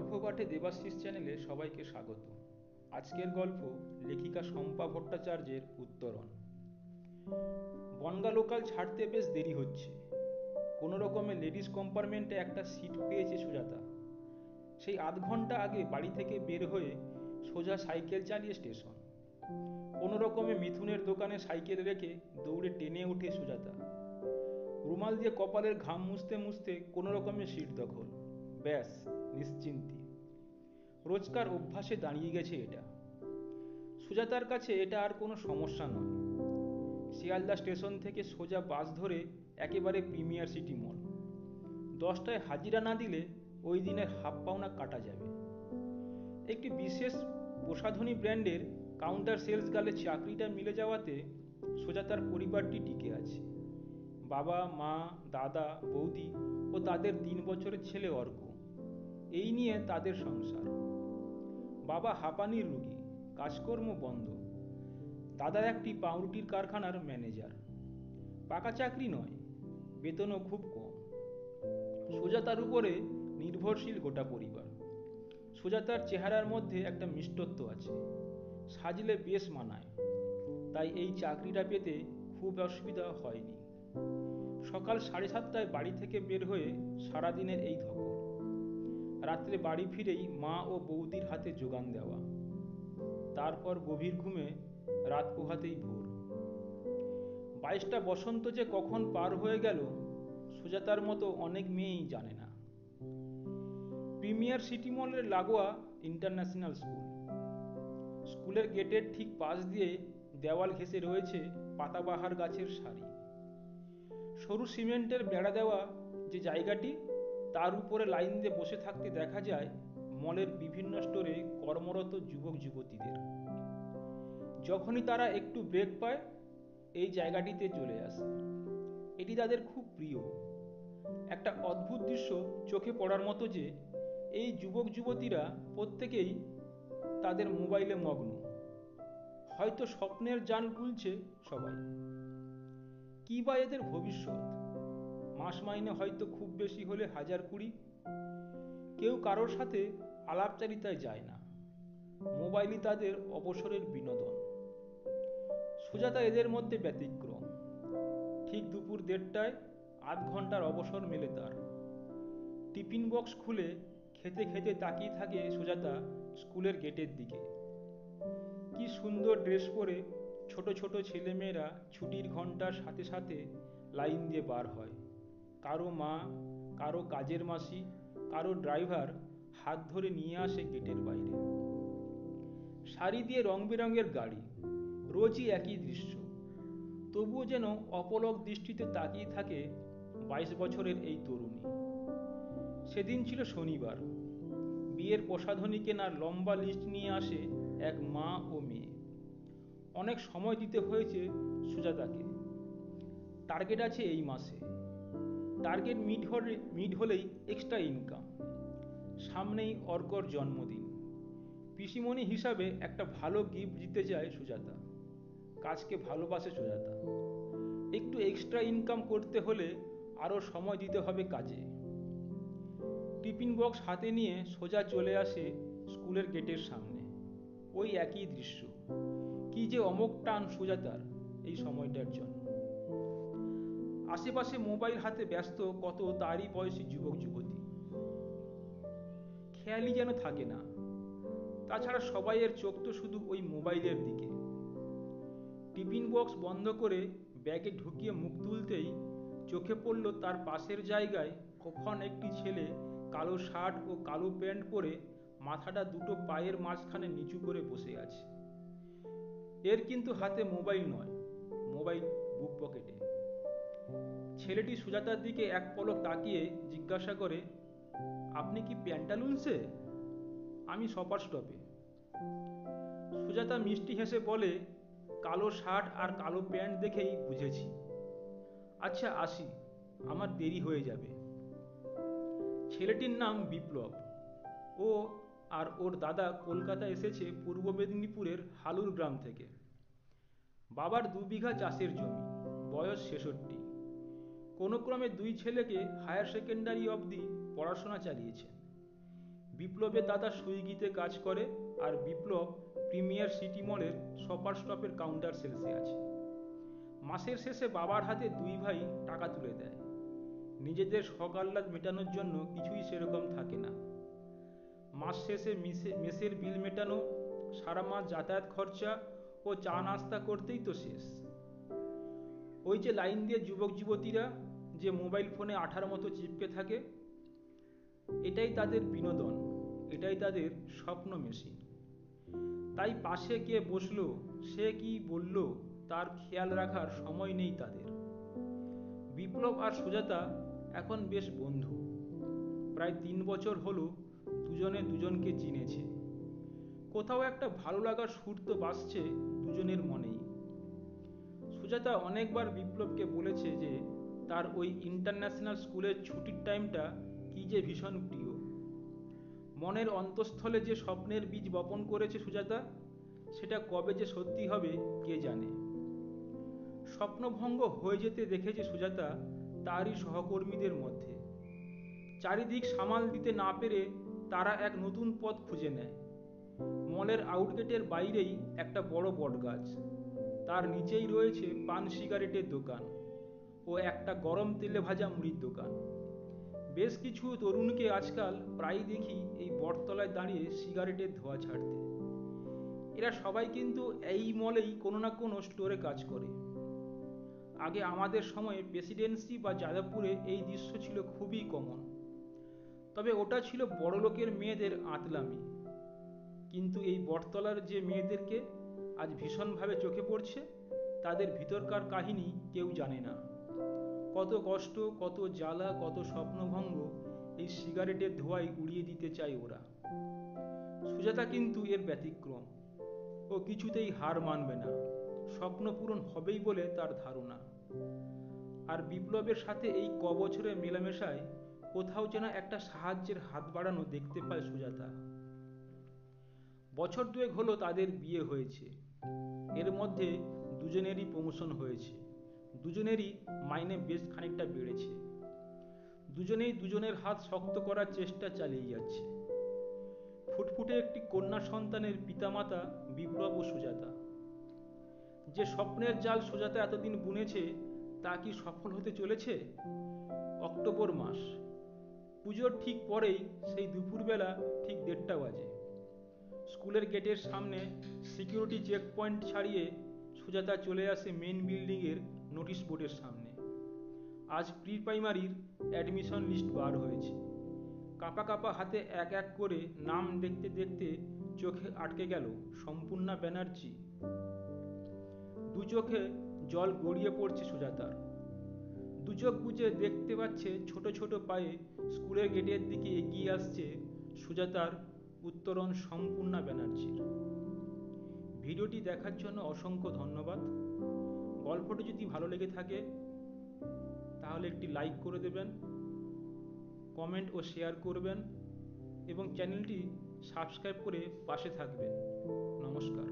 গল্প পাঠে দেবাশিস চ্যানেলে সবাইকে স্বাগত। আজকের গল্প লেখিকা শম্পা ভট্টাচার্যের উত্তরণ। বনগাঁ লোকাল ছাড়তে বেশ দেরি হচ্ছে। কোনো রকমে লেডিস কম্পার্টমেন্টে একটা সিট পেয়েছে সুজাতা। সেই আধ ঘন্টা আগে বাড়ি থেকে বের হয়ে সোজা সাইকেল চালিয়ে স্টেশন। কোনো রকমে মিথুনের দোকানে সাইকেল রেখে দৌড়ে টেনে ওঠে সুজাতা। রুমাল দিয়ে কপালের ঘাম মুছতে মুছতে কোনো রকমে সিট দখল। ব্যাস, নিশ্চিন্তি। রোজকার অভ্যাসে দাঁড়িয়ে গেছে এটা। সুজাতার কাছে এটা আর কোনো সমস্যা নয়। শিয়ালদা স্টেশন থেকে সোজা বাস ধরে একেবারে প্রিমিয়ার সিটি মল। 10টায় হাজিরা না দিলে ওই দিনের হাফ পাওনা কাটা যাবে। একটি বিশেষ প্রসাধনী ব্র্যান্ডের কাউন্টার সেলস গার্লের চাকরিটা মিলে যাওয়াতে সুজাতার পরিবারটি টিকে আছে। বাবা, মা, দাদা, বৌদি ও তাদের 3 বছরের ছেলে অর্ক, এই নিয়ে তাদের সংসার। বাবা হাঁপানির রোগী, কাজকর্ম বন্ধ। দাদা একটি পাউরুটির কারখানার ম্যানেজার। পাকা চাকরি নয়, বেতনও খুব কম। সুজাতার উপরে নির্ভরশীল গোটা পরিবার। সুজাতার চেহারার মধ্যে একটা মিষ্টত্ব আছে, সাজলে বেশ মানায়। তাই এই চাকরিটা পেতে খুব অসুবিধা হয়নি। সকাল 7:30টায় বাড়ি থেকে বের হয়ে সারাদিনের এই ধকল। রাত্রে বাড়ি ফিরেই মা ও বৌদির হাতে যোগান দেওয়া। তারপর গভীর ঘুমে রাত পোহাতেই ভোর। 22টা বসন্ত যে কখন পার হয়ে গেল সুজাতার মতো অনেক মেয়েই জানে না। প্রিমিয়ার সিটি মলের লাগোয়া ইন্টারন্যাশনাল স্কুল। স্কুলের গেটের ঠিক পাশ দিয়ে দেওয়াল ঘেঁষে রয়েছে পাতাবাহার গাছের সারি। সরু সিমেন্টের বেড়া দেওয়া যে জায়গাটি, তার উপরে লাইন দিয়ে বসে থাকতে দেখা যায় মলের বিভিন্ন স্টোরে কর্মরত যুবক যুবতীদের। যখনই তারা একটু ব্রেক পায় এই জায়গাটিতে চলে আসে। এটি তাদের খুব প্রিয়। একটা অদ্ভুত দৃশ্য চোখে পড়ার মতো যে এই যুবক যুবতীরা প্রত্যেকেই তাদের মোবাইলে মগ্ন। হয়তো স্বপ্নের জাল বুনছে সবাই। কি বা এদের ভবিষ্যৎ? মাস মাইনে হয়তো খুব বেশি হলে 1020। কেউ কারোর সাথে আলাপচারিতায় যায় না। মোবাইলই তাদের অবসরের বিনোদন। সুজাতা এদের মধ্যে ব্যতিক্রম। ঠিক দুপুর 1:30টায় আধ ঘন্টার অবসর মেলে তার। টিফিন বক্স খুলে খেতে খেতে তাকিয়ে থাকে সুজাতা স্কুলের গেটের দিকে। কি সুন্দর ড্রেস পরে ছোট ছোট ছেলেমেয়েরা ছুটির ঘন্টার সাথে সাথে লাইন দিয়ে বার হয়। কারো মা, কারো কাজের মাসি, কারো ড্রাইভার হাত ধরে নিয়ে আসে গেটের বাইরে। সারি দিয়ে রং বেরঙের গাড়ি, রোজই একই দৃশ্য। তবুও যেন অপলক দৃষ্টিতে তাকিয়ে থাকে 22 বছরের এই তরুণী। সেদিন ছিল শনিবার। বিয়ের প্রসাধনী কেনার লম্বা লিস্ট নিয়ে আসে এক মা ও মেয়ে। অনেক সময় দিতে হয়েছে সুজাতাকে। টার্গেট আছে এই মাসে। টার্গেট মিট হলেই এক্সট্রা ইনকাম। সামনেই অর্কর জন্মদিন। পিসিমণি হিসাবে একটা ভালো গিফট দিতে চায় সুজাতা। কাজকে ভালোবাসে সুজাতা। একটু এক্সট্রা ইনকাম করতে হলে আরও সময় দিতে হবে কাজে। টিফিন বক্স হাতে নিয়ে সোজা চলে আসে স্কুলের গেটের সামনে। ওই একই দৃশ্য। কি যে অমোঘ টান সুজাতার এই সময়টার জন্য। আশেপাশে মোবাইল হাতে ব্যস্ত কত তারই বয়সী যুবক যুবতী। খেয়ালই যেন থাকে না। তাছাড়া সবাইয়ের চোখ তো শুধু ওই মোবাইলের দিকে। টিফিন বক্স বন্ধ করে ব্যাগে ঢুকিয়ে মুখ তুলতেই চোখে পড়ল তার পাশের জায়গায় কখন একটি ছেলে কালো শার্ট ও কালো প্যান্ট পরে মাথাটা দুটো পায়ের মাঝখানে নিচু করে বসে আছে। এর কিন্তু হাতে মোবাইল নয়, মোবাইল বুক পকেটে। ছেলেটি সুজাতার দিকে এক পলক তাকিয়ে জিজ্ঞাসা করে, আপনি কি প্যান্টালুনসে? আমি শপার স্টপে। সুজাতা মিষ্টি হেসে বলে, কালো শার্ট আর কালো প্যান্ট দেখেই বুঝেছি। আচ্ছা আসি, আমার দেরি হয়ে যাবে। ছেলেটির নাম বিপ্লব। ও আর ওর দাদা কলকাতা এসেছে পূর্ব মেদিনীপুরের হালুর গ্রাম থেকে। বাবার 2 বিঘা চাষের জমি, বয়স 66। কোনো ক্রমে 2 ছেলেকে হায়ার সেকেন্ডারি অবধি পড়াশোনা চালিয়েছেন। বিপ্লবের দাদা সুইগিতে কাজ করে, আর বিপ্লব প্রিমিয়ার সিটি মলের শপার স্টপের কাউন্টার সেলসে আছে। মাসের শেষে বাবার হাতে দুই ভাই টাকা তুলে দেয়। নিজেদের শখ আহ্লাদ মেটানোর জন্য কিছুই সেরকম থাকে না। মাস শেষে মেসের বিল মেটানো, সারা মাস যাতায়াত খরচা ও চা নাস্তা করতেই তো শেষ। ওই যে লাইন দিয়ে যুবক যুবতীরা যে মোবাইল ফোনে আঠার মতো চিপকে থাকে, এটাই তাদের বিনোদন, এটাই তাদের স্বপ্ন মেশিন। তাই পাশে কে বসলো, সে কি বলল, তার খেয়াল রাখার সময় নেই তাদের। বিপ্লব আর সুজাতা এখন বেশ বন্ধু। প্রায় 3 বছর হলো দুজনে দুজনকে চিনেছে। কোথাও একটা ভালো লাগার সুর তো বাজছে দুজনের মনেই। সুজাতা অনেকবার বিপ্লবকে বলেছে যে তার ওই ইন্টারন্যাশনাল স্কুলের ছুটির টাইমটা কি যে ভীষণ প্রিয়। মনের অন্তঃস্থলে যে স্বপ্নের বীজ বপন করেছে সুজাতা, সেটা কবে যে সত্যি হবে কে জানে। স্বপ্নভঙ্গ হয়ে যেতে দেখেছে সুজাতা তারই সহকর্মীদের মধ্যে। চারিদিক সামাল দিতে না পেরে তারা এক নতুন পথ খুঁজে নেয়। মলের আউটগেটের বাইরেই একটা বড় বটগাছ, তার নিচেই রয়েছে পান সিগারেটের দোকান ও একটা গরম তেলে ভাজা মুড়ির দোকান। বেশ কিছু তরুণকে আজকাল প্রায়ই দেখি এই বটতলায় দাঁড়িয়ে সিগারেটের ধোঁয়া ছাড়তে। এরা সবাই কিন্তু এই মলেই কোনো না কোনো স্টোরে কাজ করে। আগে আমাদের সময়ে প্রেসিডেন্সি বা যাদবপুরে এই দৃশ্য ছিল খুবই কমন, তবে ওটা ছিল বড়লোকের মেয়েদের আঁতলামি। কিন্তু এই বটতলার যে মেয়েদেরকে আজ ভীষণভাবে চোখে পড়ছে, তাদের ভিতরকার কাহিনী কেউ জানে না। কত কষ্ট, কত জ্বালা, কত স্বপ্নভঙ্গ এই সিগারেটের ধোঁয়ায় উড়িয়ে দিতে চায় ওরা। সুজাতা কিন্তু এর ব্যতিক্রম। ও কিছুতেই হার মানবে না, স্বপ্ন পূরণ হবেই বলে তার ধারণা। আর বিপ্লবের সাথে এই বছরের মেলামেশায় কোথাও যেন একটা সাহায্যের হাত বাড়ানো দেখতে পায় সুজাতা। বছর দুয়েক হলো তাদের বিয়ে হয়েছে। এর মধ্যে দুজনেরই প্রমোশন হয়েছে, দুজনেরই মাইনে বেশ খানিকটা বেড়েছে। দুজনেই দুজনের হাত শক্ত করার চেষ্টা চালিয়ে যাচ্ছে। ফুটফুটে একটি কন্যা সন্তানের পিতামাতা বিপ্লব ও সুজাতা। যে স্বপ্নের জাল সুজাতা এতদিন বুনেছে, তা কি সফল হতে চলেছে? অক্টোবর মাস, পুজোর ঠিক পরেই সেই দুপুরবেলা ঠিক 1:30 বাজে। স্কুলের গেটের সামনে সিকিউরিটি চেক পয়েন্ট ছাড়িয়ে সুজাতা চলে আসে মেন বিল্ডিংয়ের নোটিশ বোর্ডের সামনে। আজ প্রি প্রাইমারির অ্যাডমিশন লিস্ট বার হয়েছে। কাঁপা কাঁপা হাতে এক এক করে নাম দেখতে দেখতে চোখে আটকে গেল সম্পূর্ণা ব্যানার্জি। দু চোখে জল গড়িয়ে পড়ছে সুজাতার। দু চোখ বুজে দেখতে পাচ্ছে ছোট ছোট পায়ে স্কুলের গেটের দিকে এগিয়ে আসছে সুজাতার উত্তরণ সম্পূর্ণা ব্যানার্জির। ভিডিওটি দেখার জন্য অসংখ্য ধন্যবাদ। গল্পটি যদি ভালো লেগে থাকে তাহলে একটি লাইক করে দেবেন, কমেন্ট ও শেয়ার করবেন এবং চ্যানেলটি সাবস্ক্রাইব করে পাশে থাকবেন। নমস্কার।